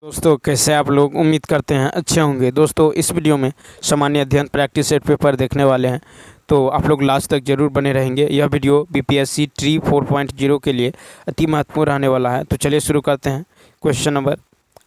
दोस्तों कैसे आप लोग उम्मीद करते हैं अच्छे होंगे। दोस्तों इस वीडियो में सामान्य अध्ययन प्रैक्टिस सेट पेपर देखने वाले हैं, तो आप लोग लास्ट तक जरूर बने रहेंगे। यह वीडियो बीपीएससी ट्री 4.0 के लिए अति महत्वपूर्ण रहने वाला है। तो चलिए शुरू करते हैं क्वेश्चन नंबर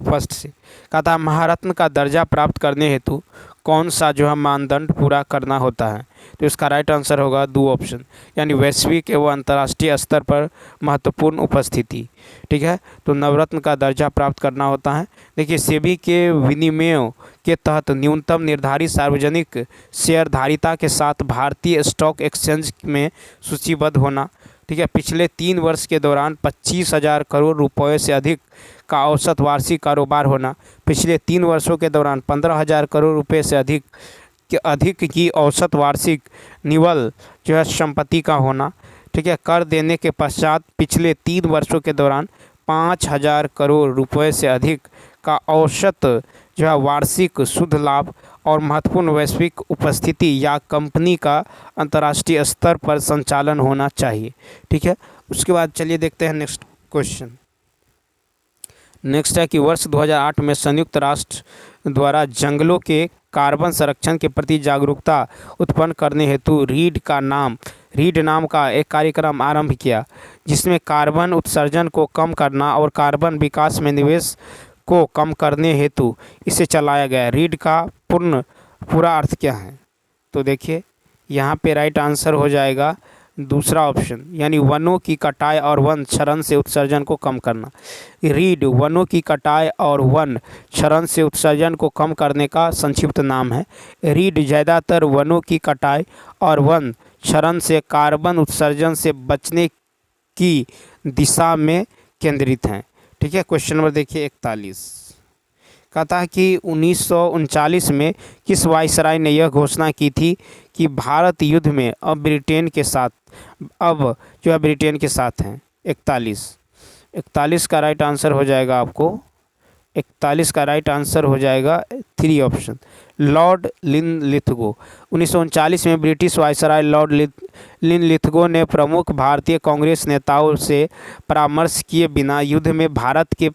फर्स्ट से। कहा था महारत्न का दर्जा प्राप्त करने हेतु कौन सा जो है मानदंड पूरा करना होता है। तो इसका राइट आंसर होगा दो ऑप्शन, यानी वैश्विक एवं अंतर्राष्ट्रीय स्तर पर महत्वपूर्ण उपस्थिति। ठीक है, तो नवरत्न का दर्जा प्राप्त करना होता है। देखिए सेबी के विनियमों के तहत न्यूनतम निर्धारित सार्वजनिक शेयरधारिता के साथ भारतीय स्टॉक एक्सचेंज में सूचीबद्ध होना। ठीक है, पिछले 3 वर्ष के दौरान 25,000 करोड़ रुपए से अधिक का औसत वार्षिक कारोबार होना। पिछले 3 वर्षों के दौरान 15,000 करोड़ रुपए से अधिक की औसत वार्षिक निवल जो है संपत्ति का होना। ठीक है, कर देने के पश्चात पिछले 3 वर्षों के दौरान 5,000 करोड़ रुपए से अधिक का औसत जो है वार्षिक शुद्ध लाभ और महत्वपूर्ण वैश्विक उपस्थिति या कंपनी का अंतर्राष्ट्रीय स्तर पर संचालन होना चाहिए। ठीक है, उसके बाद चलिए देखते हैं नेक्स्ट क्वेश्चन। नेक्स्ट है कि वर्ष 2008 में संयुक्त राष्ट्र द्वारा जंगलों के कार्बन संरक्षण के प्रति जागरूकता उत्पन्न करने हेतु रीड नाम का एक कार्यक्रम आरंभ किया, जिसमें कार्बन उत्सर्जन को कम करना और कार्बन विकास में निवेश को कम करने हेतु इसे चलाया गया। रीड का पूरा अर्थ क्या है? तो देखिए यहाँ पे राइट आंसर हो जाएगा दूसरा ऑप्शन, यानी वनों की कटाई और वन क्षरण से उत्सर्जन को कम करना। रीड वनों की कटाई और वन क्षरण से उत्सर्जन को कम करने का संक्षिप्त नाम है। रीड ज़्यादातर वनों की कटाई और वन क्षरण से कार्बन उत्सर्जन से बचने की दिशा में केंद्रित हैं। ठीक है, क्वेश्चन नंबर देखिए 41। कहता है कि 1939 में किस वायसराय ने यह घोषणा की थी कि भारत युद्ध में अब ब्रिटेन के साथ हैं। 41 का राइट आंसर हो जाएगा आपको 41 का राइट आंसर हो जाएगा 3 ऑप्शन, लॉर्ड लिनलिथगो। 1939 में ब्रिटिश वायसराय लॉर्ड लिनलिथगो ने प्रमुख भारतीय कांग्रेस नेताओं से परामर्श किए बिना युद्ध में भारत के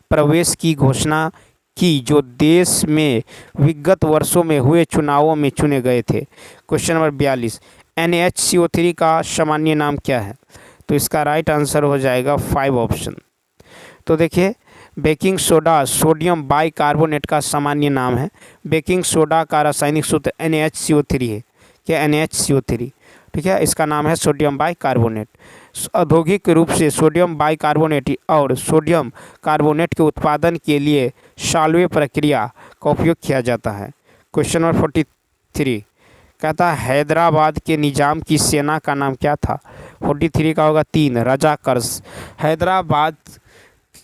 प्रवेश की घोषणा की, जो देश में विगत वर्षों में हुए चुनावों में चुने गए थे। क्वेश्चन नंबर 42, NaCO3 का सामान्य नाम क्या है? तो इसका राइट आंसर हो जाएगा 5 ऑप्शन। तो देखिए बेकिंग सोडा सोडियम बाइकार्बोनेट का सामान्य नाम है। बेकिंग सोडा का रासायनिक सूत्र NaCO3 है। क्या NaCO3? ठीक है, इसका नाम है सोडियम बाइकार्बोनेट। औद्योगिक रूप से सोडियम बाइकार्बोनेट और सोडियम कार्बोनेट के उत्पादन के लिए साल्वे प्रक्रिया का उपयोग किया जाता है। क्वेश्चन नंबर 43 कहता है हैदराबाद के निजाम की सेना का नाम क्या था? 43 का होगा 3, रजाकर्स।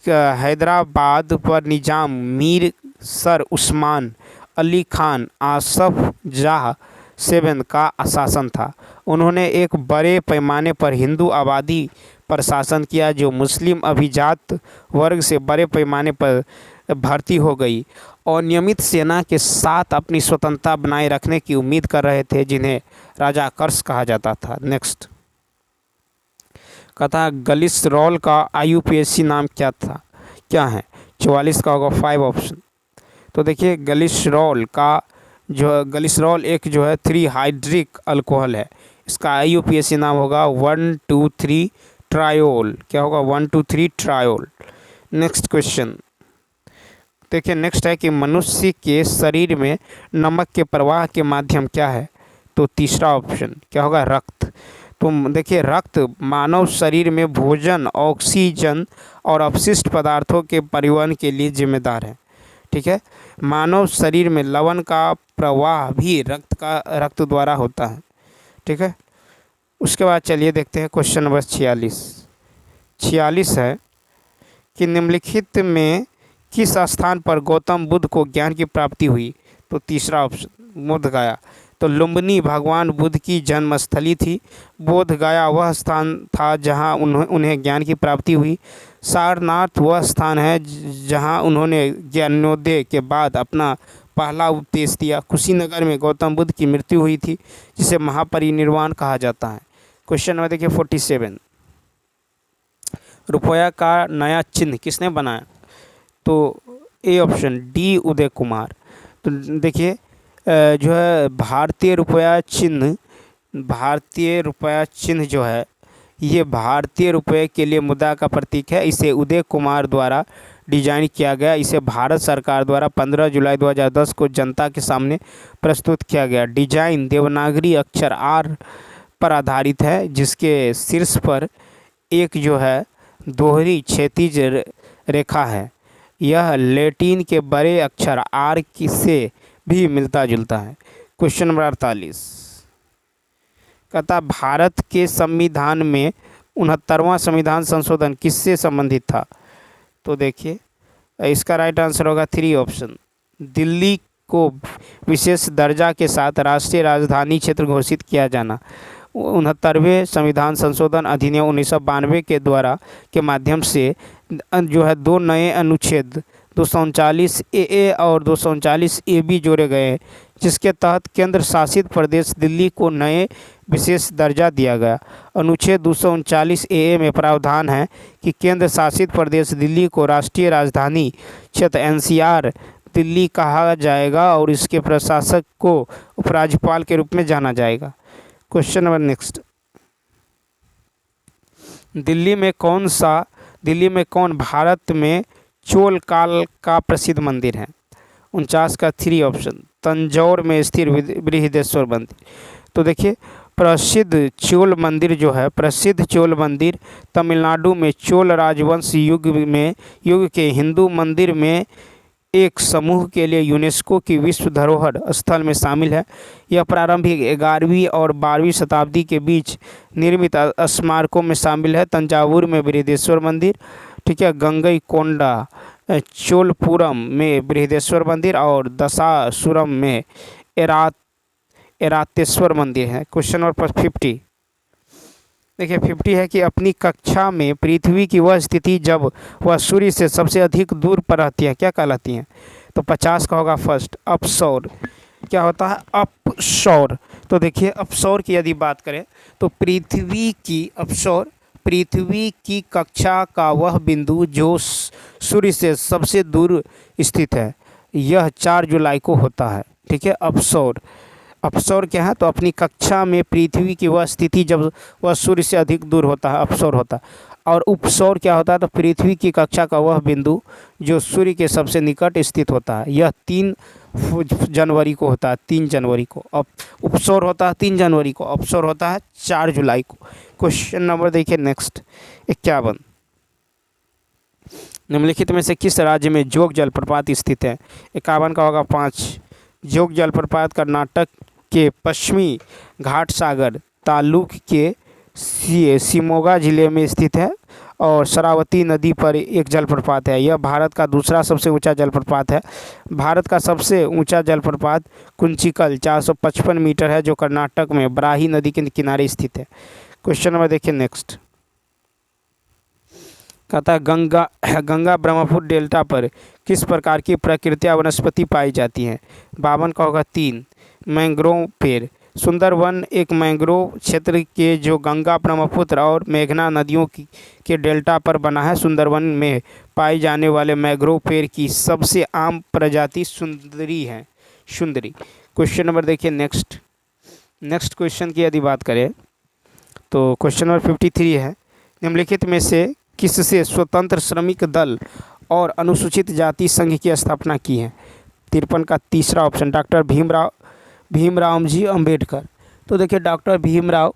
हैदराबाद पर निजाम मीर सर उस्मान अली खान आसफ जाह 7 का शासन था। उन्होंने एक बड़े पैमाने पर हिंदू आबादी पर शासन किया, जो मुस्लिम अभिजात वर्ग से बड़े पैमाने पर भर्ती हो गई और नियमित सेना के साथ अपनी स्वतंत्रता बनाए रखने की उम्मीद कर रहे थे, जिन्हें राजाकर्स कहा जाता था। नेक्स्ट कहता है गलिसरॉल का IUPAC नाम क्या है? 44 का होगा 5 ऑप्शन। तो देखिए गलिसरॉल एक जो है 3 हाइड्रिक अल्कोहल है। इसका IUPAC नाम होगा 1,2,3 ट्रायोल। क्या होगा? 1,2,3 ट्रायोल। नेक्स्ट क्वेश्चन देखिए, नेक्स्ट है कि मनुष्य के शरीर में नमक के प्रवाह के माध्यम क्या है? तो तीसरा ऑप्शन क्या होगा? रक्त। तो देखिए रक्त मानव शरीर में भोजन, ऑक्सीजन और अपशिष्ट पदार्थों के परिवहन के लिए जिम्मेदार है। ठीक है, मानव शरीर में लवण का प्रवाह भी रक्त द्वारा होता है। ठीक है, उसके बाद चलिए देखते हैं क्वेश्चन नंबर 46 है कि निम्नलिखित में किस स्थान पर गौतम बुद्ध को ज्ञान की प्राप्ति हुई? तो तीसरा ऑप्शन बोध गया। तो लुम्बिनी भगवान बुद्ध की जन्मस्थली थी। बोध गया वह स्थान था जहां उन्हें ज्ञान की प्राप्ति हुई। सारनाथ वह स्थान है जहां उन्होंने ज्ञानोदय के बाद अपना पहला उपदेश दिया। कुशीनगर में गौतम बुद्ध की मृत्यु हुई थी, जिसे महापरिनिर्वाण कहा जाता है। क्वेश्चन नंबर देखिए 47, रुपया का नया चिन्ह किसने बनाया? तो A option D Uday Kumar. तो देखिए जो है भारतीय रुपया चिन्ह जो है ये भारतीय रुपये के लिए मुद्रा का प्रतीक है। इसे उदय कुमार द्वारा डिजाइन किया गया। इसे भारत सरकार द्वारा 15 जुलाई 2010 को जनता के सामने प्रस्तुत किया गया। डिजाइन देवनागरी अक्षर आर पर आधारित है, जिसके शीर्ष पर एक जो है दोहरी क्षैतिज रेखा है। यह लैटिन के बड़े अक्षर आर से भी मिलता जुलता है। क्वेश्चन नंबर 48 कहता भारत के संविधान में 69वां संविधान संशोधन किससे संबंधित था? तो देखिए इसका राइट आंसर होगा 3 ऑप्शन। दिल्ली को विशेष दर्जा के साथ राष्ट्रीय राजधानी क्षेत्र घोषित किया जाना। 69वें संविधान संशोधन अधिनियम 1992 के द्वारा के माध्यम से जो है 2 नए अनुच्छेद 239 ए और 239 ए जोड़े गए हैं, जिसके तहत केंद्र शासित प्रदेश दिल्ली को नए विशेष दर्जा दिया गया। अनुच्छेद 239 ए में प्रावधान है कि केंद्र शासित प्रदेश दिल्ली को राष्ट्रीय राजधानी क्षेत्र एनसीआर दिल्ली कहा जाएगा और इसके प्रशासक को उपराज्यपाल के रूप में जाना जाएगा। क्वेश्चन नंबर नेक्स्ट, दिल्ली में कौन भारत में चोल काल का प्रसिद्ध मंदिर है? 49 का 3 ऑप्शन। तंजौर में स्थित बृहदेश्वर मंदिर। तो देखिए प्रसिद्ध चोल मंदिर तमिलनाडु में चोल राजवंश युग के हिंदू मंदिर में एक समूह के लिए यूनेस्को की विश्व धरोहर स्थल में शामिल है। यह प्रारंभिक 11वीं और 12वीं शताब्दी के बीच निर्मित स्मारकों में शामिल है। तंजावुर में बृहदेश्वर मंदिर, ठीक है, गंगईकोंडा चोलपुरम में बृहदेश्वर मंदिर और दशासुरम में एरातेश्वर मंदिर है। क्वेश्चन नंबर 50 देखिए 50 है कि अपनी कक्षा में पृथ्वी की वह स्थिति जब वह सूर्य से सबसे अधिक दूर पर रहती है क्या कहलाती हैं? तो 50 का होगा फर्स्ट अपसौर। क्या होता है? अपसौर। तो देखिए अपसौर की यदि बात करें तो पृथ्वी की कक्षा का वह बिंदु जो सूर्य से सबसे दूर स्थित है, यह 4 जुलाई को होता है। ठीक है, अपसौर क्या है? तो अपनी कक्षा में पृथ्वी की वह स्थिति जब वह सूर्य से अधिक दूर होता है, अपसौर होता है। और उपसौर क्या होता है? तो पृथ्वी की कक्षा का वह बिंदु जो सूर्य के सबसे निकट स्थित होता है। यह 3 जनवरी को होता है, 3 जनवरी को। अब उपसौर होता है 3 जनवरी को, अपसौर होता है 4 जुलाई को। क्वेश्चन नंबर देखिए नेक्स्ट 51, निम्नलिखित में से किस राज्य में जोग जलप्रपात स्थित है? 51 का होगा 5। जोग जलप्रपात कर्नाटक के पश्चिमी घाट सागर तालुक के शिमोगा जिले में स्थित है और शरावती नदी पर एक जलप्रपात है। यह भारत का दूसरा सबसे ऊंचा जलप्रपात है। भारत का सबसे ऊंचा जलप्रपात कुंचिकल 455 मीटर है, जो कर्नाटक में बराही नदी के किनारे स्थित है। क्वेश्चन नंबर देखिए नेक्स्ट, कहता है गंगा ब्रह्मपुत्र डेल्टा पर किस प्रकार की प्राकृतिक वनस्पति पाई जाती हैं? 52 का होगा 3। मैंग्रोव पेड़। सुंदरवन एक मैंग्रोव क्षेत्र के जो गंगा ब्रह्मपुत्र और मेघना नदियों के डेल्टा पर बना है। सुंदरवन में पाए जाने वाले मैंग्रोव पेड़ की सबसे आम प्रजाति सुंदरी है, सुंदरी। क्वेश्चन नंबर देखिए नेक्स्ट क्वेश्चन की यदि बात करें तो क्वेश्चन नंबर 53 है, निम्नलिखित में से किससे स्वतंत्र श्रमिक दल और अनुसूचित जाति संघ की स्थापना की है? 53 का 3 ऑप्शन। डॉक्टर भीमराव जी अंबेडकर। तो देखिए डॉक्टर भीमराव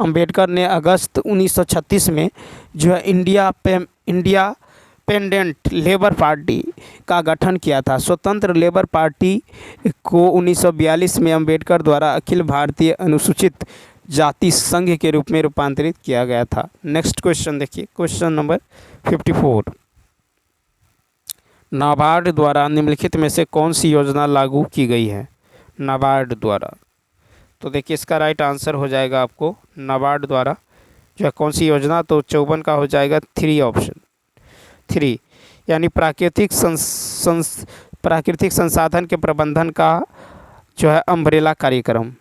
अंबेडकर ने अगस्त 1936 में जो है इंडिपेंडेंट लेबर पार्टी का गठन किया था। स्वतंत्र लेबर पार्टी को 1942 में अंबेडकर द्वारा अखिल भारतीय अनुसूचित जाति संघ के रूप में रूपांतरित किया गया था। नेक्स्ट क्वेश्चन देखिए, क्वेश्चन नंबर 54, नाबार्ड द्वारा निम्नलिखित में से कौन सी योजना लागू की गई है? नाबार्ड द्वारा। तो देखिए इसका राइट आंसर हो जाएगा आपको नाबार्ड द्वारा जो है कौन सी योजना? तो 54 का हो जाएगा 3 ऑप्शन 3, यानी प्राकृतिक संसाधन के प्रबंधन का जो है अम्ब्रेला कार्यक्रम।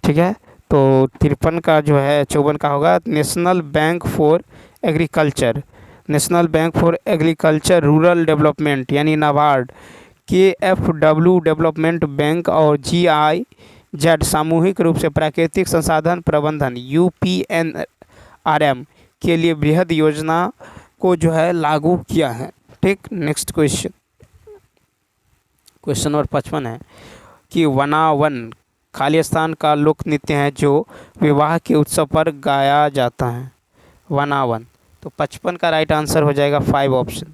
ठीक है, तो 53 का जो है 54 का होगा national bank for agriculture national bank for agriculture rural development यानी नाबार्ड, KFW डेवलपमेंट बैंक और GIZ सामूहिक रूप से प्राकृतिक संसाधन प्रबंधन UPNRM के लिए बृहद योजना को जो है लागू किया है। ठीक, नेक्स्ट क्वेश्चन नंबर 55 है कि वनावन खाली स्थान का लोक नृत्य है जो विवाह के उत्सव पर गाया जाता है। वनावन, तो 55 का राइट आंसर हो जाएगा 5 ऑप्शन।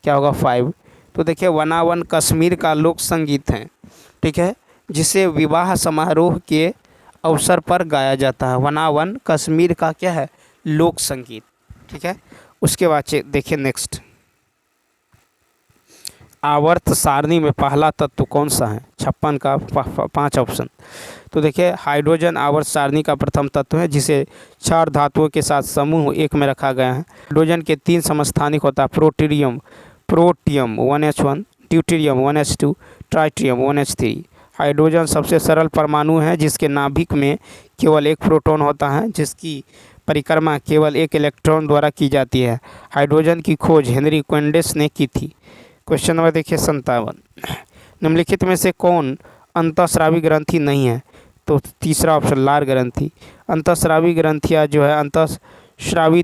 क्या होगा 5? तो देखिए वनावन कश्मीर का लोक संगीत है, ठीक है, जिसे विवाह समारोह के अवसर पर गाया जाता है। वनावन कश्मीर का क्या है? लोक संगीत। ठीक है, उसके बाद देखिए नेक्स्ट, आवर्त सारणी में पहला तत्व कौन सा है? 56 का 5 ऑप्शन। तो देखिए हाइड्रोजन आवर्त सारणी का प्रथम तत्व है जिसे 4 धातुओं के साथ समूह एक में रखा गया है। हाइड्रोजन के 3 समस्थानिक होता है, protium 1H1, deuterium 1H2, tritium 1H3। Hydrogen सबसे सरल परमाणु है जिसके नाभिक में केवल एक प्रोटॉन होता है, जिसकी परिक्रमा केवल एक इलेक्ट्रॉन द्वारा की जाती है। हाइड्रोजन की खोज हेनरी क्वेंडेस ने की थी। क्वेश्चन नंबर देखिए 57, निम्नलिखित में से कौन अंतःस्रावी ग्रंथि नहीं है? तो तीसरा ऑप्शन लार ग्रंथि। अंतःस्रावी ग्रंथियाँ जो है अंतःस्रावी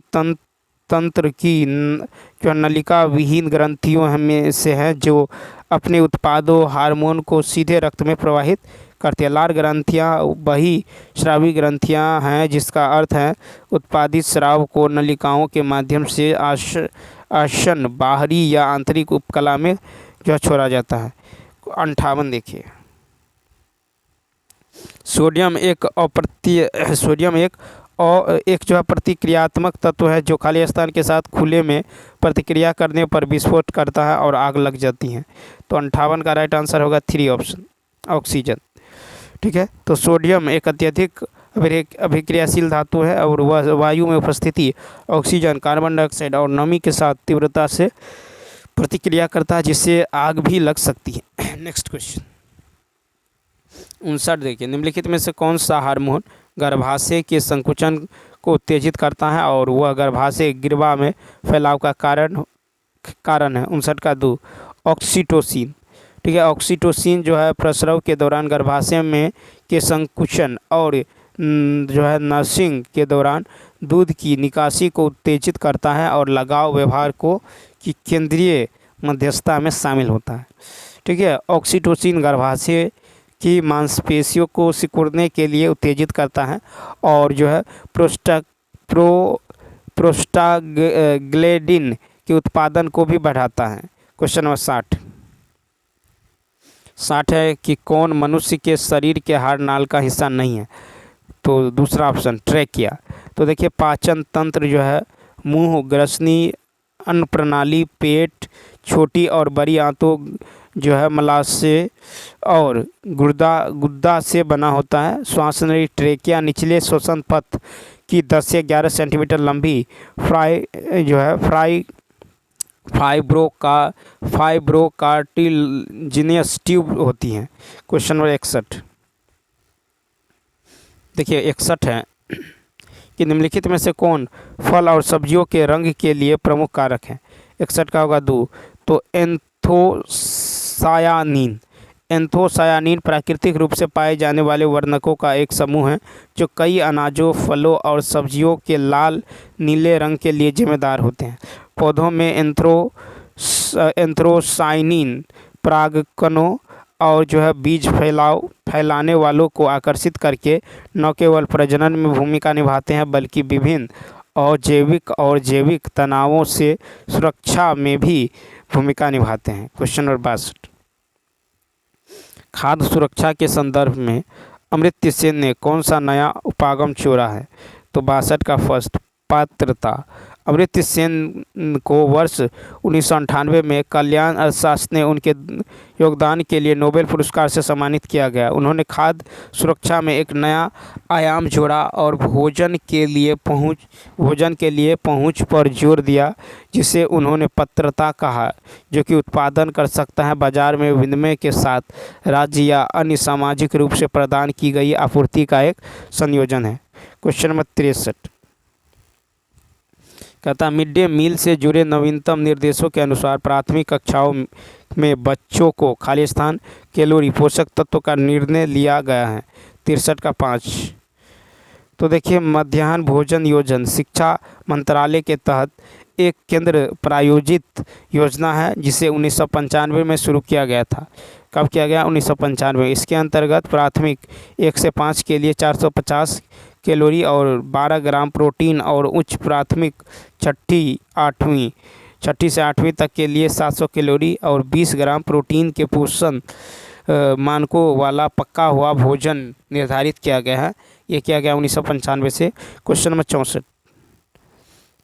तंत्र की जो नलिका विहीन ग्रंथियों में से हैं जो अपने उत्पादों हार्मोन को सीधे रक्त में प्रवाहित करती है। लार ग्रंथियाँ वही स्रावी ग्रंथियाँ हैं जिसका अर्थ है उत्पादित स्राव को नलिकाओं के माध्यम से आसन बाहरी या आंतरिक उपकला में जो छोड़ा जाता है। 58 देखिए, सोडियम एक जो है प्रतिक्रियात्मक तत्व है जो खाली स्थान के साथ खुले में प्रतिक्रिया करने पर विस्फोट करता है और आग लग जाती है। तो 58 का राइट आंसर होगा 3 ऑप्शन, ऑक्सीजन। ठीक है, तो सोडियम एक अत्यधिक अभिक्रियाशील धातु है और वह वायु में उपस्थिति ऑक्सीजन, कार्बन डाइऑक्साइड और नमी के साथ तीव्रता से प्रतिक्रिया करता है जिससे आग भी लग सकती है। नेक्स्ट क्वेश्चन 59 देखिए, निम्नलिखित में से कौन सा हार्मोन गर्भाशय के संकुचन को उत्तेजित करता है और वह गर्भाशय गिरवा में फैलाव का कारण है? 59 का 2 ऑक्सीटोसिन। ठीक है, ऑक्सीटोसिन जो है प्रसव के दौरान गर्भाशय में के संकुचन और जो है नर्सिंग के दौरान दूध की निकासी को उत्तेजित करता है और लगाव व्यवहार को की केंद्रीय मध्यस्थता में शामिल होता है। ठीक है, ऑक्सीटोसिन गर्भाशय की मांसपेशियों को सिकुड़ने के लिए उत्तेजित करता है और जो है प्रोस्टाग्लैंडिन के उत्पादन को भी बढ़ाता है। क्वेश्चन नंबर 60 है कि कौन मनुष्य के शरीर के हाड़ नाल का हिस्सा नहीं है? तो दूसरा ऑप्शन ट्रैकिया। तो देखिए पाचन तंत्र जो है मुंह, ग्रसनी, अन्न प्रणाली, पेट, छोटी और बड़ी आंतों जो है मलाशय और गुर्दा से बना होता है। श्वास नली ट्रेकिया निचले श्वसन पथ की 10 से 11 सेंटीमीटर लंबी फाइब्रोकार्टिलजिनियस ट्यूब होती हैं। क्वेश्चन नंबर 61 देखिए 61 है कि निम्नलिखित में से कौन फल और सब्जियों के रंग के लिए प्रमुख कारक है? 61 का होगा 2 तो एंथोसायानिन प्राकृतिक रूप से पाए जाने वाले वर्णकों का एक समूह है जो कई अनाजों, फलों और सब्जियों के लाल नीले रंग के लिए जिम्मेदार होते हैं। पौधों में एंथ्रोसाइनिन परागकणों और जो है बीज फैलाने वालों को आकर्षित करके न केवल प्रजनन में भूमिका निभाते हैं बल्कि विभिन्न जैविक तनावों से सुरक्षा में भी भूमिका निभाते हैं। क्वेश्चन नंबर 62 खाद्य सुरक्षा के संदर्भ में अमर्त्य सेन ने कौन सा नया उपागम छोड़ा है? तो 62 का फर्स्ट पात्रता। अमर्त्य सेन को वर्ष 1998 में कल्याण अर्थशास्त्र ने उनके योगदान के लिए नोबेल पुरस्कार से सम्मानित किया गया। उन्होंने खाद्य सुरक्षा में एक नया आयाम जोड़ा और भोजन के लिए पहुंच पर जोर दिया जिसे उन्होंने पात्रता कहा, जो कि उत्पादन कर सकता है बाजार में विनिमय के साथ राज्य या अन्य सामाजिक रूप से प्रदान की गई आपूर्ति का एक संयोजन है। क्वेश्चन नंबर 63 कहता मिड डे मील से जुड़े नवीनतम निर्देशों के अनुसार प्राथमिक कक्षाओं में बच्चों को खाली स्थान, कैलोरी, पोषक तत्व का निर्णय लिया गया है। 63 का 5। तो देखिए मध्याह्न भोजन योजना शिक्षा मंत्रालय के तहत एक केंद्र प्रायोजित योजना है जिसे 1995 में शुरू किया गया था। कब किया गया? 1995। इसके अंतर्गत प्राथमिक 1 से 5 के लिए 450 कैलोरी और 12 ग्राम प्रोटीन और उच्च प्राथमिक छठी से 8वीं तक के लिए 700 कैलोरी और 20 ग्राम प्रोटीन के पोषण मानकों वाला पक्का हुआ भोजन निर्धारित किया गया है। ये किया गया 1995 से। क्वेश्चन नंबर 64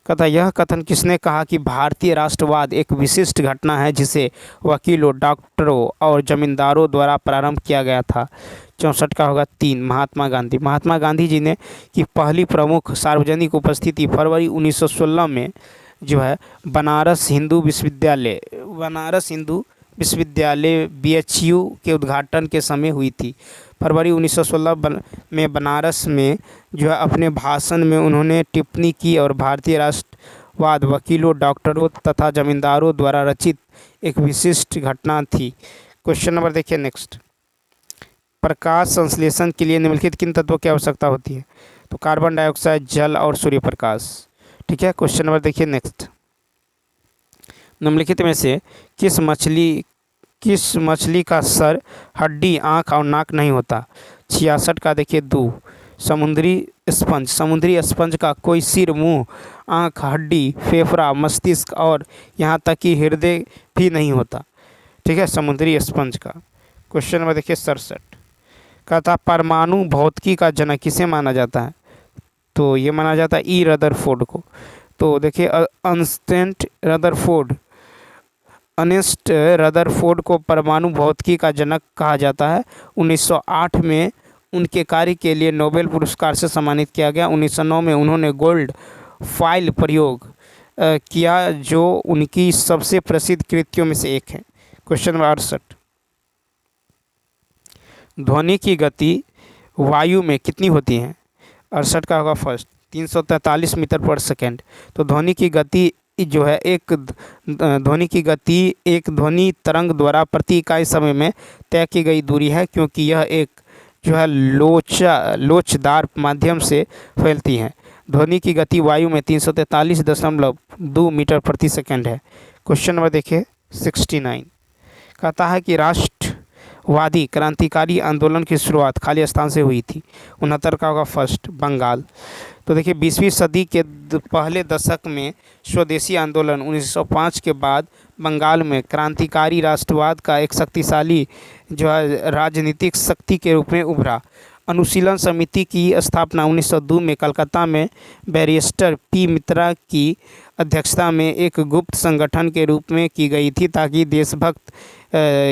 कहता यह कथन किसने कहा कि भारतीय राष्ट्रवाद एक विशिष्ट घटना है जिसे वकीलों, डॉक्टरों और जमींदारों द्वारा प्रारंभ किया गया था? 64 का होगा 3, महात्मा गांधी। महात्मा गांधी जी ने की पहली प्रमुख सार्वजनिक उपस्थिति फरवरी 1916 में जो है बनारस हिंदू विश्वविद्यालय BHU के उद्घाटन के समय हुई थी। फरवरी 1916 में बनारस में जो है अपने भाषण में उन्होंने टिप्पणी की और भारतीय राष्ट्रवाद वकीलों, डॉक्टरों तथा जमींदारों द्वारा रचित एक विशिष्ट घटना थी। क्वेश्चन नंबर देखिए नेक्स्ट। प्रकाश संश्लेषण के लिए निम्नलिखित किन तत्वों की आवश्यकता होती है? तो कार्बन डाइऑक्साइड, जल और सूर्य प्रकाश। ठीक है। क्वेश्चन नंबर देखिए नेक्स्ट। निम्नलिखित में से किस मछली का सर, हड्डी, आँख और नाक नहीं होता? 66 का देखिए 2, समुद्री स्पंज। समुद्री स्पंज का कोई सिर, मुंह, आँख, हड्डी, फेफड़ा, मस्तिष्क और यहाँ तक कि हृदय भी नहीं होता। ठीक है, समुद्री स्पंज का। क्वेश्चन नंबर देखिए 67 कहता परमाणु भौतिकी का जनक किसे माना जाता है? तो ये माना जाता है E. रदरफोर्ड को। तो देखिए अर्नेस्ट रदरफोर्ड को परमाणु भौतिकी का जनक कहा जाता है। 1908 में उनके कार्य के लिए नोबेल पुरस्कार से सम्मानित किया गया। 1909 में उन्होंने गोल्ड फॉइल प्रयोग किया जो उनकी सबसे प्रसिद्ध कृतियों में से एक है। क्वेश्चन नंबर 68 ध्वनि की गति वायु में कितनी होती है? 68 का होगा फर्स्ट 343 मीटर पर सेकेंड। तो ध्वनि की गति जो है एक ध्वनि तरंग द्वारा प्रति इकाई समय में तय की गई दूरी है क्योंकि यह एक जो है लोचदार माध्यम से फैलती है। ध्वनि की गति वायु में 343.2 मीटर प्रति सेकंड है। क्वेश्चन नंबर देखिए 69 कहता है कि राष्ट्रवादी क्रांतिकारी आंदोलन की शुरुआत खाली स्थान से हुई थी। 69 का होगा फर्स्ट बंगाल। तो देखिए 20वीं सदी के पहले दशक में स्वदेशी आंदोलन 1905 के बाद बंगाल में क्रांतिकारी राष्ट्रवाद का एक शक्तिशाली जो है राजनीतिक शक्ति के रूप में उभरा। अनुशीलन समिति की स्थापना 1902 में कलकत्ता में बैरिस्टर P. मित्रा की अध्यक्षता में एक गुप्त संगठन के रूप में की गई थी ताकि देशभक्त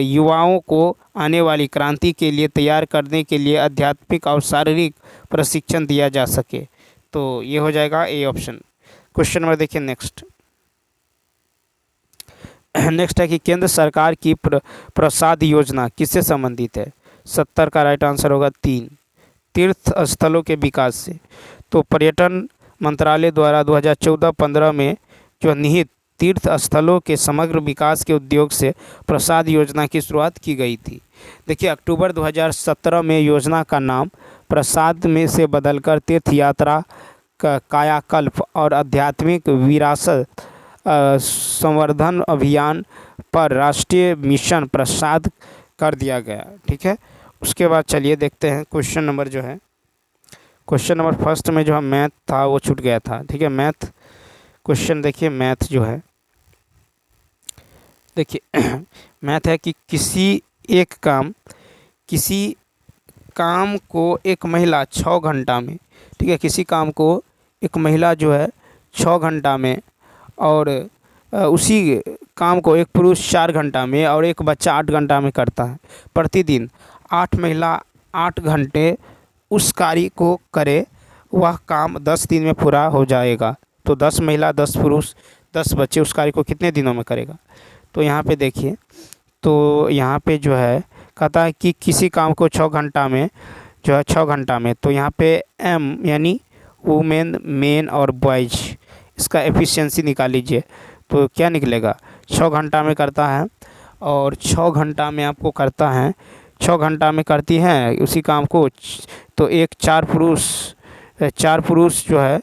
युवाओं को आने वाली क्रांति के लिए तैयार करने के लिए आध्यात्मिक और शारीरिक प्रशिक्षण दिया जा सके। तो ये हो जाएगा ए ऑप्शन। क्वेश्चन नंबर देखिए नेक्स्ट है कि केंद्र सरकार की प्रसाद योजना किससे संबंधित है? 70 का राइट आंसर होगा 3 तीर्थ स्थलों के विकास से। तो पर्यटन मंत्रालय द्वारा 2014-15 में जो निहित तीर्थ स्थलों के समग्र विकास के उद्योग से प्रसाद योजना की शुरुआत की गई थी। देखिए अक्टूबर 2017 में योजना का नाम प्रसाद में से बदलकर तीर्थ यात्रा का कायाकल्प और आध्यात्मिक विरासत संवर्धन अभियान पर राष्ट्रीय मिशन प्रसाद कर दिया गया। ठीक है। उसके बाद चलिए देखते हैं क्वेश्चन नंबर जो है क्वेश्चन नंबर फर्स्ट में जो है मैथ था वो छूट गया था। ठीक है, मैथ क्वेश्चन देखिए मैथ जो है देखिए मैथ है कि किसी काम को एक महिला 6 घंटा में, ठीक है, किसी काम को एक महिला जो है 6 घंटा में और उसी काम को एक पुरुष 4 घंटा में और एक बच्चा 8 घंटा में करता है। प्रतिदिन 8 महिला 8 घंटे उस कार्य को करे, वह काम 10 दिन में पूरा हो जाएगा। तो 10 महिला 10 पुरुष 10 बच्चे उस कार्य को कितने दिनों में करेगा? तो यहाँ पे देखिए, तो यहाँ पे जो है कहता है कि किसी काम को 6 घंटा में जो है 6 घंटा में, तो यहाँ पे एम यानी वुमेन, मेन और बॉयज इसका एफिशिएंसी निकाल लीजिए। तो क्या निकलेगा, 6 घंटा में करता है और 6 घंटा में आपको करता है, 6 घंटा में करती हैं उसी काम को। तो एक चार पुरुष जो है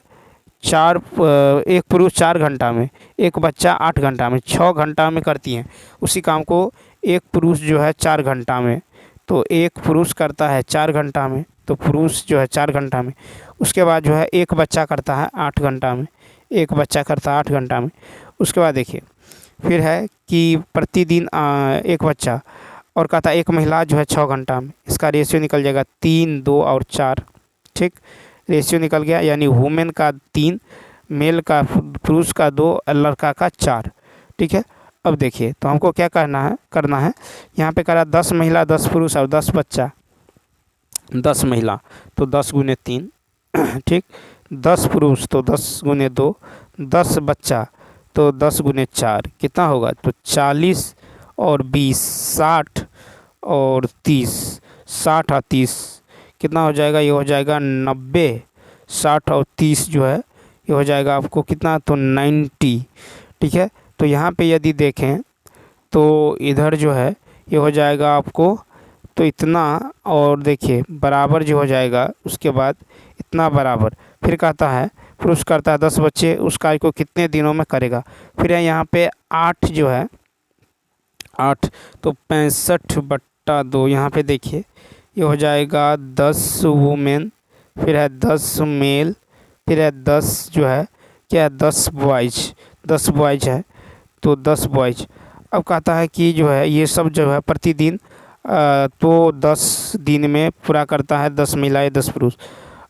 एक पुरुष 4 घंटा में, एक बच्चा 8 घंटा में, 6 घंटा में करती हैं उसी काम को एक पुरुष जो है 4 घंटा में। तो एक पुरुष करता है 4 घंटा में, तो पुरुष जो है 4 घंटा में। उसके बाद जो है एक बच्चा करता है 8 घंटा में, एक बच्चा करता है 8 घंटा में। उसके बाद देखिए फिर है कि प्रतिदिन एक बच्चा, और कहता है एक महिला जो है 6 घंटा में। इसका रेशियो निकल जाएगा 3, 2 और 4। ठीक, रेशियो निकल गया, यानी वुमेन का 3, मेल का, पुरुष का 2, लड़का का 4। ठीक है, अब देखिए तो हमको क्या करना है यहाँ पे करा 10 महिला 10 पुरुष और 10 बच्चा। 10 महिला तो 10 गुने 3, ठीक, 10 पुरुष तो 10 गुने 2, 10 बच्चा तो 10 गुने 4, कितना होगा, तो 40 और 20 60 और 30, 60 और 30 कितना हो जाएगा, ये हो जाएगा 90। 60 और 30 जो है ये हो जाएगा आपको कितना, तो 90। ठीक है, तो यहाँ पे यदि देखें तो इधर जो है ये हो जाएगा आपको तो इतना, और देखिए बराबर जो हो जाएगा उसके बाद इतना बराबर। फिर कहता है पुरुष करता है 10 बच्चे, उस कार्य को कितने दिनों में करेगा। फिर है यहाँ पे 8 जो है 8 तो 65/2, यहाँ पे देखिए ये हो जाएगा 10 वुमेन, फिर है 10 मेल, फिर है 10 जो है क्या है 10 बॉयज है, तो 10 बॉयज। अब कहता है कि जो है ये सब जो है प्रतिदिन तो 10 दिन में पूरा करता है, 10 महिलाएं 10 पुरुष।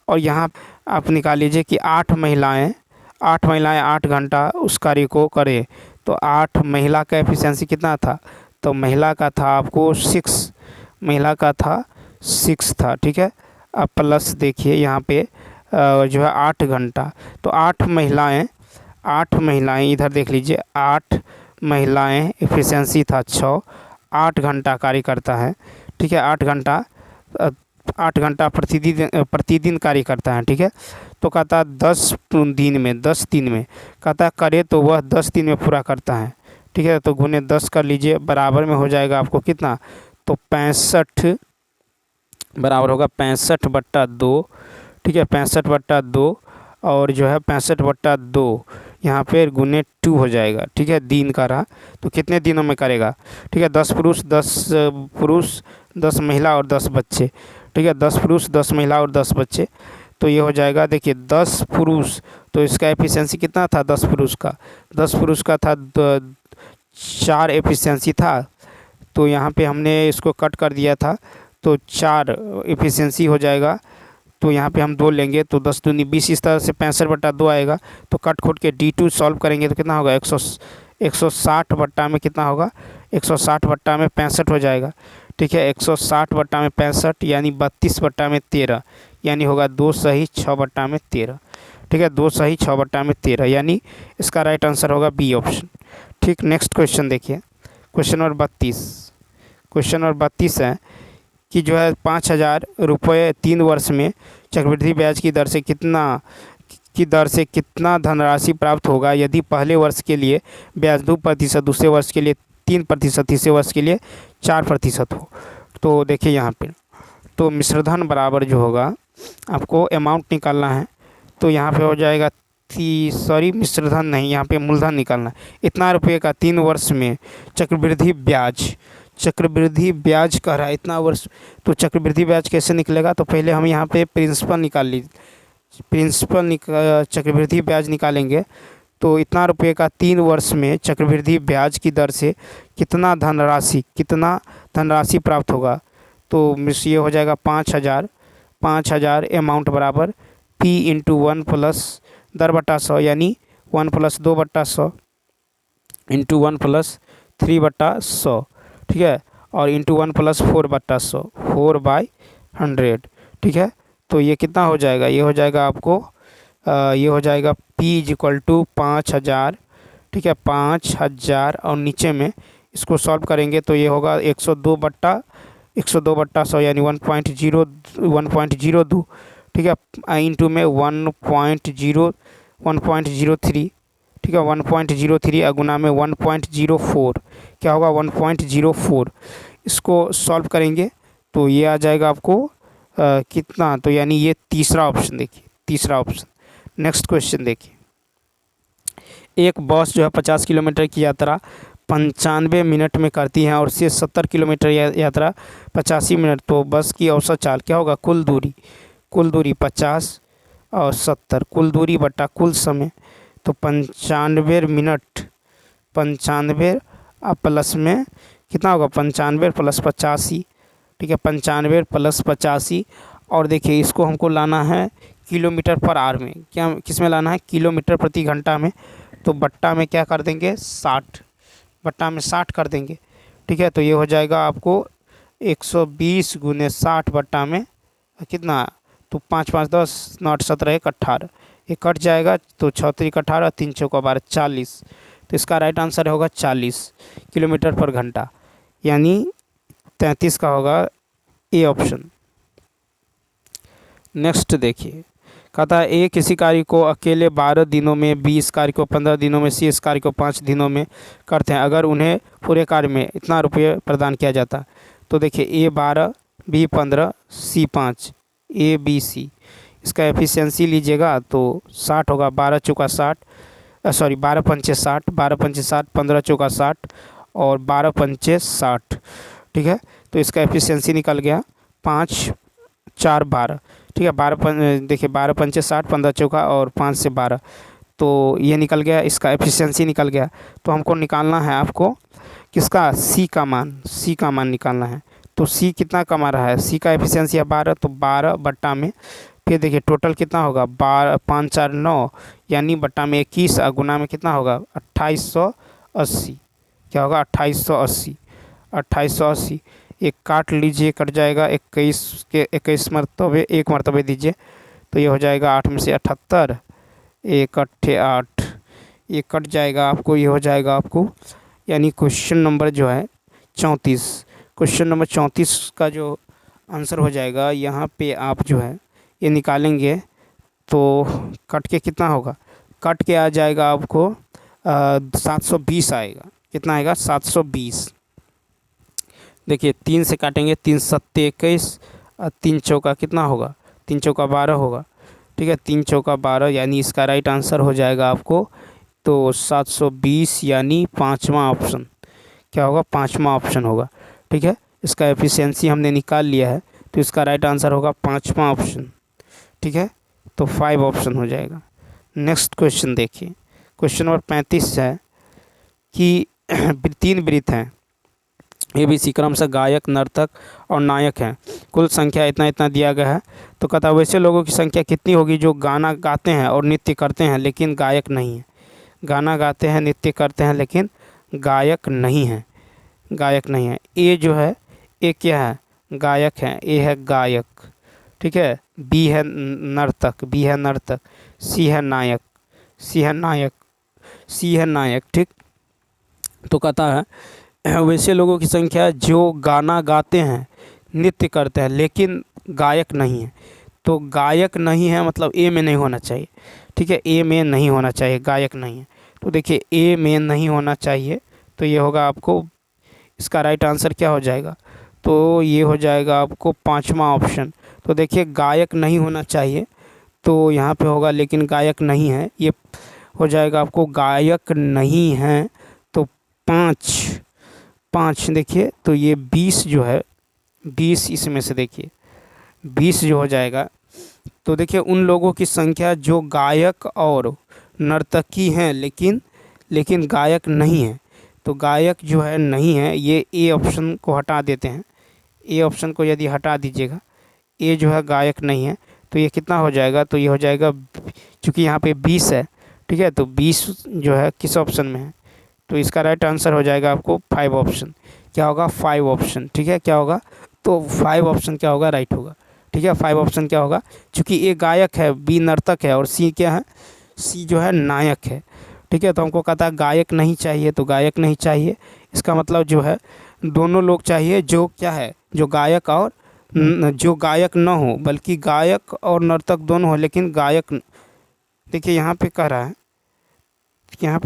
और यहाँ आप निकाल लीजिए कि 8 महिलाएं 8 घंटा उस कार्य को करें। तो 8 महिला का एफिशिएंसी कितना था, तो महिला का था आपको 6, महिला का था 6 था। ठीक है, अब प्लस देखिए यहाँ पे जो है 8 घंटा, तो 8 महिलाएं इधर देख लीजिए, 8 महिलाएं एफिशिएंसी था 6, 8 घंटा कार्य करता है। ठीक है, 8 घंटा प्रतिदिन कार्य करता है। ठीक है, तो कहता है 10 दिन में कहता है करे तो वह 10 दिन में पूरा करता है। ठीक है, तो गुने 10 कर लीजिए, बराबर में हो जाएगा आपको कितना, तो 65 बराबर होगा 65/2। ठीक है, 65/2 और जो है 65/2 यहाँ पे गुने 2 हो जाएगा। ठीक है, दिन का रहा तो कितने दिनों में करेगा। ठीक है, 10 पुरुष 10 महिला और 10 बच्चे। ठीक है, 10 पुरुष 10 महिला और 10 बच्चे, तो ये हो जाएगा देखिए 10 पुरुष, तो इसका एफिशिएंसी कितना था 10 पुरुष का था 4 एफिशिएंसी था, तो यहाँ पे हमने इसको कट कर दिया था, तो 4 एफिशिएंसी हो जाएगा। तो यहाँ पे हम 2 लेंगे तो 10 दूनी 20, इस तरह से 65/2 आएगा। तो कट खोट के D2 सॉल्व करेंगे तो कितना होगा, 160 बट्टा में कितना होगा, 160 बट्टा में 65 हो जाएगा। ठीक है, 160 बट्टा में 65 यानी 32 बट्टा में 13, यानी होगा 2 सही 6 बट्टा में 13। ठीक है, 2 सही 6 बट्टा में 13, यानी इसका राइट आंसर होगा बी ऑप्शन। ठीक, नेक्स्ट क्वेश्चन देखिए, क्वेश्चन नंबर 32 है कि जो है 5,000 रुपये 3 वर्ष में चक्रवृद्धि ब्याज की दर से कितना धनराशि प्राप्त होगा यदि पहले वर्ष के लिए ब्याज 2%, दूसरे वर्ष के लिए 3%, तीसरे वर्ष के लिए 4% हो। तो देखिए यहाँ पे तो मिश्रधन बराबर जो होगा आपको अमाउंट निकालना है, तो यहाँ पे हो जाएगा मिश्रधन नहीं, यहाँ पे मूलधन निकालना है। इतना रुपये का 3 वर्ष में चक्रवृद्धि ब्याज कह रहा है इतना वर्ष, तो चक्रवृद्धि ब्याज कैसे निकलेगा, तो पहले हम यहाँ पे चक्रवृद्धि ब्याज निकालेंगे। तो इतना रुपये का 3 वर्ष में चक्रवृद्धि ब्याज की दर से कितना धनराशि प्राप्त होगा, तो ये हो जाएगा 5,000 अमाउंट बराबर P × 1 + दर बटा 100, यानी 1 + 2/100 × 1 + 3/100। ठीक है, और इंटू 1 + 4/100, 4/100। ठीक है, तो ये कितना हो जाएगा, ये हो जाएगा आपको ये हो जाएगा P = 5,000। ठीक है, 5,000 और नीचे में इसको सॉल्व करेंगे तो ये होगा 102/100 यानी 1.02। ठीक है, इंटू में 1.02 1.03, ठीक है, 1.03 अगुना में 1.04, क्या होगा 1.04। इसको सॉल्व करेंगे तो ये आ जाएगा आपको कितना, तो यानी ये तीसरा ऑप्शन देखिए, तीसरा ऑप्शन। नेक्स्ट क्वेश्चन देखिए, एक बस जो है 50 किलोमीटर की यात्रा 95 मिनट में करती है और से 70 किलोमीटर यात्रा 85 मिनट, तो बस की औसत चाल क्या होगा, कुल दूरी 50 और 70, कुल दूरी बटा कुल समय, तो 95 मिनट, 95 प्लस में कितना होगा 95 प्लस 85, ठीक है, 95 प्लस 85। और देखिए इसको हमको लाना है किलोमीटर पर आवर में, क्या किस में लाना है, किलोमीटर प्रति घंटा में, तो बट्टा में क्या कर देंगे 60, बट्टा में 60 कर देंगे, ठीक है। तो ये हो जाएगा आपको 120 गुने 60 बट्टा में कितना, तो 5 5 10 9 17 1 18, ये कट जाएगा, तो 6 3 18 3 चौका 12 40, तो इसका राइट आंसर होगा 40 किलोमीटर पर घंटा, यानी 33 का होगा ए ऑप्शन। नेक्स्ट देखिए, कहता है ए किसी कार्य को अकेले 12 दिनों में, बी इस कार्य को 15 दिनों में, सी इस कार्य को 5 दिनों में करते हैं, अगर उन्हें पूरे कार्य में इतना रुपये प्रदान किया जाता है। तो देखिए ए 12, B 15, C 5, A B C, इसका एफिशिएंसी लीजिएगा तो 60 होगा, 12 चौका 60, सॉरी 12 पंचे 60, 12 पंचे 60, 15 चौका 60 और 12 पंचे 60, ठीक है। तो इसका एफिशिएंसी निकल गया 5 4 12, ठीक है, देखिए 12 पंचे 60, 15 चौका और 5 से 12, तो ये निकल गया, इसका एफिशिएंसी निकल गया। तो हमको निकालना है आपको किसका, सी का मान, सी का मान निकालना है। तो सी कितना कमा रहा है, सी का एफिशिएंसी है 12, तो 12 बट्टा में फिर देखिए टोटल कितना होगा 12 5 4 9, यानी बट्टा में 21 गुना में कितना होगा 2880, क्या होगा 2880, 2880। एक काट लीजिए, कट जाएगा 21 के 21 मरतबे, एक मरतबे दीजिए, तो ये हो जाएगा 8 में से 78, 1 8 8, ये कट जाएगा आपको, ये हो जाएगा आपको, यानी क्वेश्चन नंबर जो है 34, क्वेश्चन नंबर 34 का जो आंसर हो जाएगा, यहाँ पे आप जो है ये निकालेंगे तो कट के कितना होगा, कट के आ जाएगा आपको 720 आएगा, कितना आएगा 720। देखिए 3 से काटेंगे, 3 सत्ते 21, 3 चौका कितना होगा, 3 चौका 12 होगा, ठीक है, 3 चौका 12, यानी इसका राइट आंसर हो जाएगा आपको तो 720, यानी 5वां ऑप्शन, क्या होगा 5वां ऑप्शन होगा, ठीक है। इसका एफिशिएंसी हमने निकाल लिया है, तो इसका राइट आंसर होगा 5वां ऑप्शन, ठीक है, तो 5 ऑप्शन हो जाएगा। नेक्स्ट क्वेश्चन देखिए, क्वेश्चन नंबर 35 है कि 3 वृत्त हैं, ABC क्रम से गायक, नर्तक और नायक हैं, कुल संख्या इतना इतना दिया गया है। तो कहता है वैसे लोगों की संख्या कितनी होगी जो गाना गाते हैं और नृत्य करते हैं लेकिन गायक नहीं है, गाना गाते हैं नृत्य करते हैं लेकिन गायक नहीं है, गायक नहीं है। ए जो है, ए क्या है, गायक है, ए है गायक, ठीक है, बी है नर्तक, बी है नर्तक, सी है नायक, सी है नायक, सी है नायक, ठीक। तो कहता है वैसे लोगों की संख्या जो गाना गाते हैं नृत्य करते हैं लेकिन गायक नहीं है, तो गायक नहीं है मतलब ए में नहीं होना चाहिए, ठीक है, ए में नहीं होना चाहिए, गायक नहीं है। तो देखिए ए में नहीं होना चाहिए, तो ये होगा आपको, इसका राइट आंसर क्या हो जाएगा, तो ये हो जाएगा आपको 5वां ऑप्शन। तो देखिए गायक नहीं होना चाहिए, तो यहाँ पे होगा लेकिन गायक नहीं है, ये हो जाएगा आपको गायक नहीं है, तो 5 देखिए, तो ये 20 जो है, 20 इसमें से देखिए 20 जो हो जाएगा। तो देखिए उन लोगों की संख्या जो गायक और नर्तकी हैं लेकिन गायक नहीं है, तो गायक जो है नहीं है, ये ए ऑप्शन को हटा देते हैं, ए ऑप्शन को यदि हटा दीजिएगा, ए जो है गायक नहीं है, तो ये कितना हो जाएगा, तो ये हो जाएगा, चूँकि यहाँ पे 20 है, ठीक है, तो 20 जो है किस ऑप्शन में है, तो इसका राइट आंसर हो जाएगा आपको 5 ऑप्शन, क्या होगा 5 ऑप्शन, ठीक है, क्या होगा, तो 5 ऑप्शन क्या होगा, राइट होगा, ठीक है, 5 ऑप्शन क्या होगा, चूँकि ए गायक है, बी नर्तक है और सी क्या है, सी जो है नायक है, ठीक है। तो हमको कहता है गायक नहीं चाहिए, तो गायक नहीं चाहिए, इसका मतलब जो है दोनों लोग चाहिए जो क्या है, जो गायक और जो गायक न हो, बल्कि गायक और नर्तक दोनों हो लेकिन गायक देखिए यहाँ पे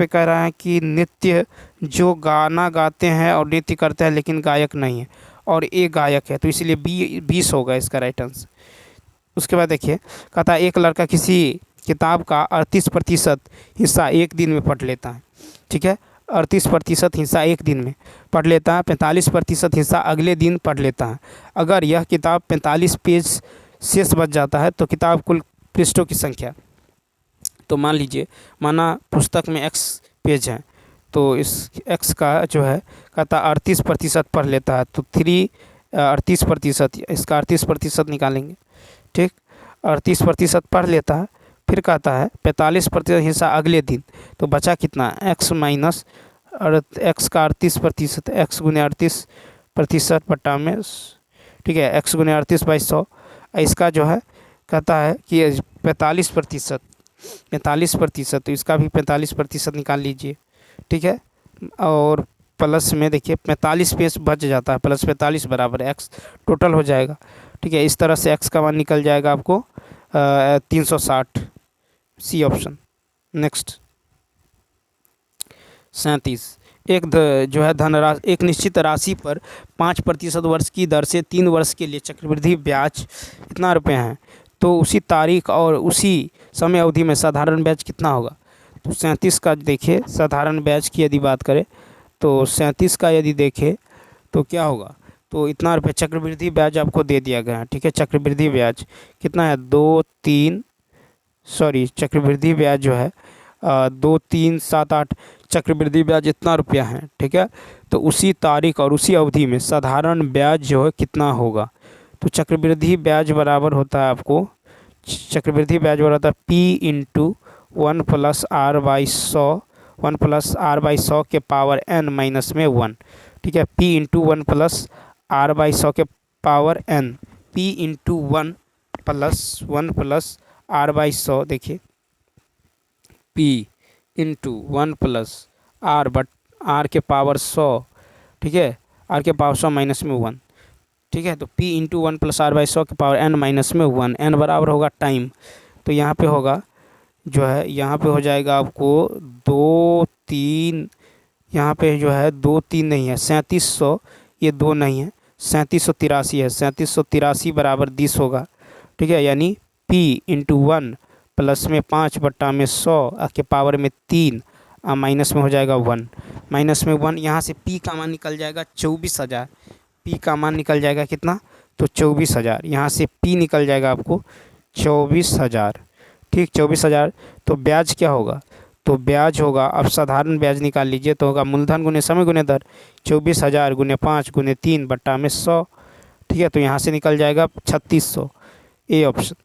कह रहा है कि नृत्य जो गाना गाते हैं और नृत्य करते हैं लेकिन गायक नहीं है, और ए गायक है, तो इसीलिए 20 होगा इसका राइट आंसर। उसके बाद देखिए कहता है एक लड़का किसी किताब का 38% हिस्सा एक दिन में पढ़ लेता है, ठीक है। 38% हिस्सा एक दिन में पढ़ लेता है, 45% हिस्सा अगले दिन पढ़ लेता है। अगर यह किताब 45 पेज शेष बच जाता है तो किताब कुल पृष्ठों की संख्या। तो मान लीजिए माना पुस्तक में x पेज है, तो इस x का जो है कहता 38% पढ़ लेता है, तो 38%, इसका 38% निकालेंगे, ठीक। 38% पढ़ लेता है, फिर कहता है 45% हिस्सा अगले दिन, तो बचा कितना x माइनस x का 38%, x गुने 38% बट्टा में, ठीक है, x गुने 38/100। इसका जो है कहता है कि 45%, तो इसका भी 45% निकाल लीजिए, ठीक है। और प्लस में देखिए 45 पेज बच जाता है, प्लस 45 बराबर x टोटल हो जाएगा, ठीक है। इस तरह से x का मान निकल जाएगा आपको 360, सी ऑप्शन। नेक्स्ट 37, जो है धनराशि एक निश्चित राशि पर 5% वर्ष की दर से 3 वर्ष के लिए चक्रवृद्धि ब्याज कितना रुपये हैं, तो उसी तारीख और उसी समय अवधि में साधारण ब्याज कितना होगा। तो 37 का देखिए साधारण ब्याज की यदि बात करें तो 37 का यदि देखें तो क्या होगा, तो इतना रुपये चक्रवृद्धि ब्याज आपको दे दिया गया है, ठीक है। चक्रवृद्धि ब्याज कितना है, चक्रवृद्धि ब्याज जो है 2, 3, 7, 8 चक्रवृद्धि ब्याज इतना रुपया है, ठीक है। तो उसी तारीख और उसी अवधि में साधारण ब्याज जो है कितना होगा, तो चक्रवृद्धि ब्याज बराबर होता है आपको, चक्रवृद्धि ब्याज बराबर होता है P × 1 + R/100, 1 + R/100 के पावर n माइनस में 1, ठीक है। P × 1 + R/100 के पावर n, P × 1 + R/100, देखिए P × 1 + R के पावर 100, ठीक है, R के पावर 100 माइनस में 1, ठीक है। तो P × 1 + R/100 के पावर n माइनस में 1, n बराबर होगा टाइम, तो यहाँ पे होगा जो है, यहाँ पे हो जाएगा आपको 2, 3, यहाँ पे जो है 2, 3 नहीं है, 3700, ये 2 नहीं है, 3783 है, 3783 बराबर 20 होगा, ठीक है। यानी P × 1 प्लस में 5 बट्टा में 100 के पावर में 3 माइनस में हो जाएगा 1, माइनस में 1, यहाँ से P का मान निकल जाएगा 24,000, P का मान निकल जाएगा कितना, तो 24,000, यहाँ से P निकल जाएगा आपको 24,000, ठीक, 24,000। तो ब्याज क्या होगा, तो ब्याज होगा, अब साधारण ब्याज निकाल लीजिए, तो होगा मूलधन गुने समय गुने दर, 24,000 गुने 5 गुने 3 बट्टा में 100, ठीक है। तो यहाँ से निकल जाएगा 3600, ए ऑप्शन।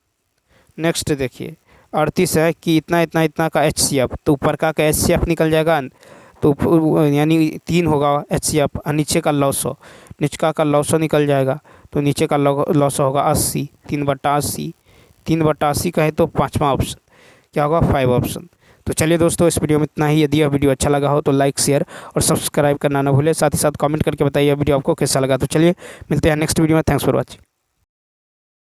नेक्स्ट देखिए 38 है कि इतना का HCF, तो ऊपर का HCF निकल जाएगा, तो यानी 3 होगा HCF, और नीचे का 900, नीचे का 900 निकल जाएगा, तो नीचे का 900 होगा 80, 3/80, 3/80 का है, तो पाँचवा ऑप्शन क्या होगा, 5 ऑप्शन। तो चलिए दोस्तों इस वीडियो में इतना ही। यदि यह वीडियो अच्छा लगा हो तो लाइक, शेयर और सब्सक्राइब करना ना भूलें, साथ ही साथ कमेंट करके बताइए वीडियो आपको कैसा लगा। तो चलिए मिलते हैं नेक्स्ट वीडियो में, थैंक्स फॉर वॉचिंग।